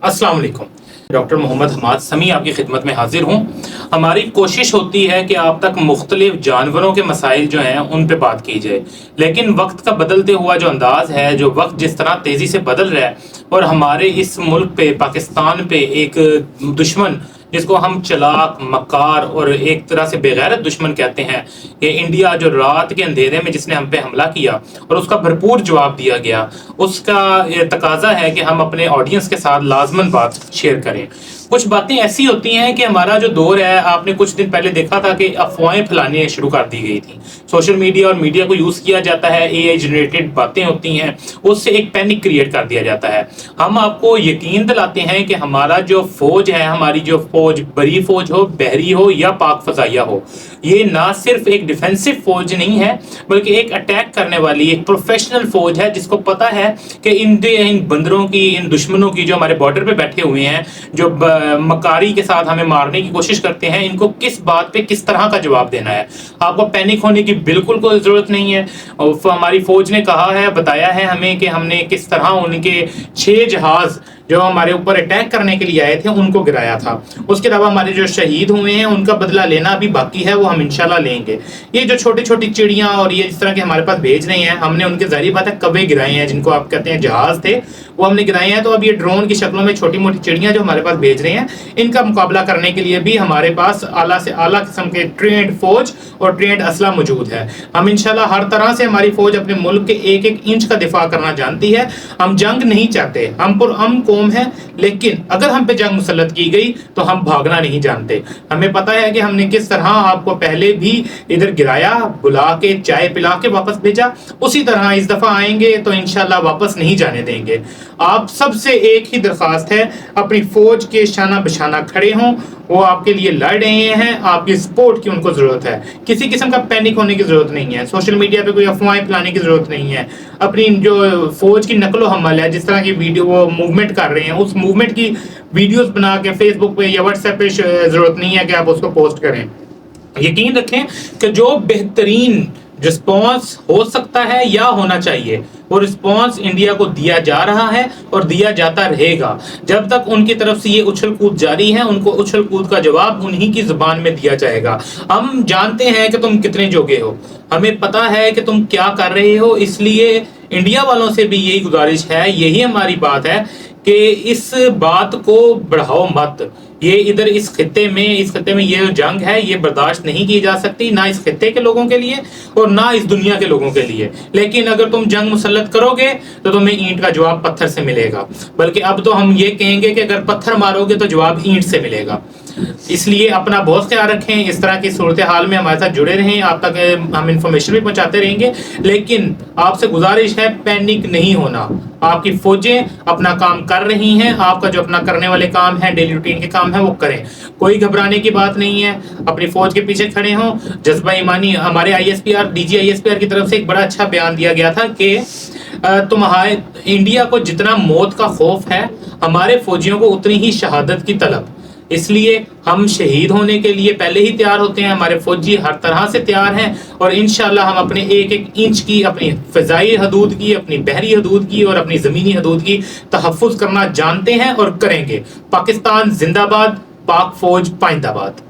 अस्सलाम वालेकुम। डॉक्टर मोहम्मद हमाद समी आपकी खिदमत में हाजिर हूँ। हमारी कोशिश होती है कि आप तक मुख्तलिफ जानवरों के मसाइल जो हैं उन पे बात की जाए, लेकिन वक्त का बदलते हुआ जो अंदाज़ है, जो वक्त जिस तरह तेज़ी से बदल रहा है और हमारे इस मुल्क पे, पाकिस्तान पे एक दुश्मन जिसको हम चलाक, मक्कार और एक तरह से बेगैरत दुश्मन कहते हैं, कि इंडिया जो रात के अंधेरे में जिसने हम पे हमला किया और उसका भरपूर जवाब दिया गया, उसका ये तकाजा है कि हम अपने ऑडियंस के साथ लाजमन बात शेयर करें। कुछ बातें ऐसी होती हैं कि हमारा जो दौर है, आपने कुछ दिन पहले देखा था कि अफवाहें फैलानी शुरू कर दी गई थी। सोशल मीडिया और मीडिया को यूज़ किया जाता है, एआई जनरेटेड बातें होती हैं, उससे एक पैनिक क्रिएट कर दिया जाता है। हम आपको यकीन दिलाते हैं कि हमारा जो फौज है, हमारी जो फौज, बड़ी फौज हो, बहरी हो या पाक फजाइया हो, ये ना सिर्फ एक डिफेंसिव फौज नहीं है, बल्कि एक अटैक करने वाली एक प्रोफेशनल फौज है, जिसको पता है कि इन बंदरों की, इन दुश्मनों की जो हमारे बॉर्डर पे बैठे हुए हैं, जो मकारी के साथ हमें मारने की कोशिश करते हैं, इनको किस बात पे किस तरह का जवाब देना है। आपको पैनिक होने की बिल्कुल कोई ज़रूरत नहीं है। और हमारी फौज ने कहा है, बताया है हमें कि हमने किस तरह उनके 6 जहाज़ जो हमारे ऊपर अटैक करने के लिए आए थे उनको गिराया था। उसके अलावा हमारे जो शहीद हुए हैं उनका बदला लेना अभी बाकी है, वो हम इंशाल्लाह लेंगे। ये जो छोटी छोटी चिड़ियाँ और ये इस तरह के हमारे पास भेज रहे हैं, हमने उनके ज़ाहिर बात है कब्जे गिराए हैं, जिनको आप कहते हैं जहाज़ थे, वो हमने गिराए हैं। तो अब ये ड्रोन की शक्लों में छोटी मोटी चिड़ियाँ जो हमारे पास भेज रहे हैं, इनका मुकाबला करने के लिए भी हमारे पास आला से आला किस्म के ट्रेंड फौज और ट्रेंड असला मौजूद है। हम इंशाल्लाह हर तरह से, हमारी फौज अपने मुल्क के एक एक इंच का दिफा करना जानती है। हम जंग नहीं चाहते, हम पुरअमन कौम है, लेकिन अगर हम पे जंग मुसल्लत की गई तो हम भागना नहीं जानते। हमें पता है कि हमने किस तरह आपको पहले भी इधर गिराया, बुला के चाय पिला के वापस भेजा, उसी तरह इस दफा आएंगे तो इंशाल्लाह वापस नहीं जाने देंगे। आप सबसे एक ही दरख्वास्त है, अपनी फौज के शाना बशाना खड़े हों। वो आपके लिए लड़ रहे हैं, आपकी सपोर्ट की उनको जरूरत है। किसी किस्म का पैनिक होने की जरूरत नहीं है, सोशल मीडिया पे कोई अफवाहें फैलाने की जरूरत नहीं है। अपनी जो फौज की नकलो हमल है, जिस तरह की वीडियो वो मूवमेंट कर रहे हैं, उस मूवमेंट की वीडियोस बना के फेसबुक पे या व्हाट्सएप पे जरूरत नहीं है कि आप उसको पोस्ट करें। यकीन रखें कि जो बेहतरीन रिस्पॉन्स हो सकता है या होना चाहिए, वो रिस्पॉन्स इंडिया को दिया जा रहा है और दिया जाता रहेगा। जब तक उनकी तरफ से ये उछल कूद जारी है, उनको उछल कूद का जवाब उन्हीं की जुबान में दिया जाएगा। हम जानते हैं कि तुम कितने जोगे हो, हमें पता है कि तुम क्या कर रहे हो, इसलिए इंडिया वालों से भी यही गुजारिश है, यही हमारी बात है कि इस बात को बढ़ाओ मत। ये इधर इस खित्ते में ये जो जंग है, ये बर्दाश्त नहीं की जा सकती, ना इस खित्ते के लोगों के लिए और ना इस दुनिया के लोगों के लिए। लेकिन अगर तुम जंग मुसल्लत करोगे तो तुम्हें ईंट का जवाब पत्थर से मिलेगा, बल्कि अब तो हम ये कहेंगे कि अगर पत्थर मारोगे तो जवाब ईंट से मिलेगा। इसलिए अपना बहुत ख्याल रखें, इस तरह की सूरत हाल में हमारे साथ जुड़े रहें, आप तक हम इंफॉर्मेशन भी पहुंचाते रहेंगे। लेकिन आपसे गुजारिश है, पैनिक नहीं होना। आपकी फौजें अपना काम कर रही हैं, आपका जो अपना करने वाले काम है, डेली रूटीन के काम है, वो करें। कोई घबराने की बात नहीं है, अपनी फौज के पीछे खड़े हों। जज्बा ईमानी, हमारे ISPR DG ISPR की तरफ से एक बड़ा अच्छा बयान दिया गया था कि तुम्हारे इंडिया को जितना मौत का खौफ है, हमारे फौजियों को उतनी ही शहादत की तलब। इसलिए हम शहीद होने के लिए पहले ही तैयार होते हैं, हमारे फौजी हर तरह से तैयार हैं और इंशाल्लाह हम अपने एक एक इंच की, अपनी फ़िज़ाई हदूद की, अपनी बहरी हदूद की और अपनी ज़मीनी हदूद की तहफ़्फ़ुज़ करना जानते हैं और करेंगे। पाकिस्तान जिंदाबाद, पाक फौज पाइंदाबाद।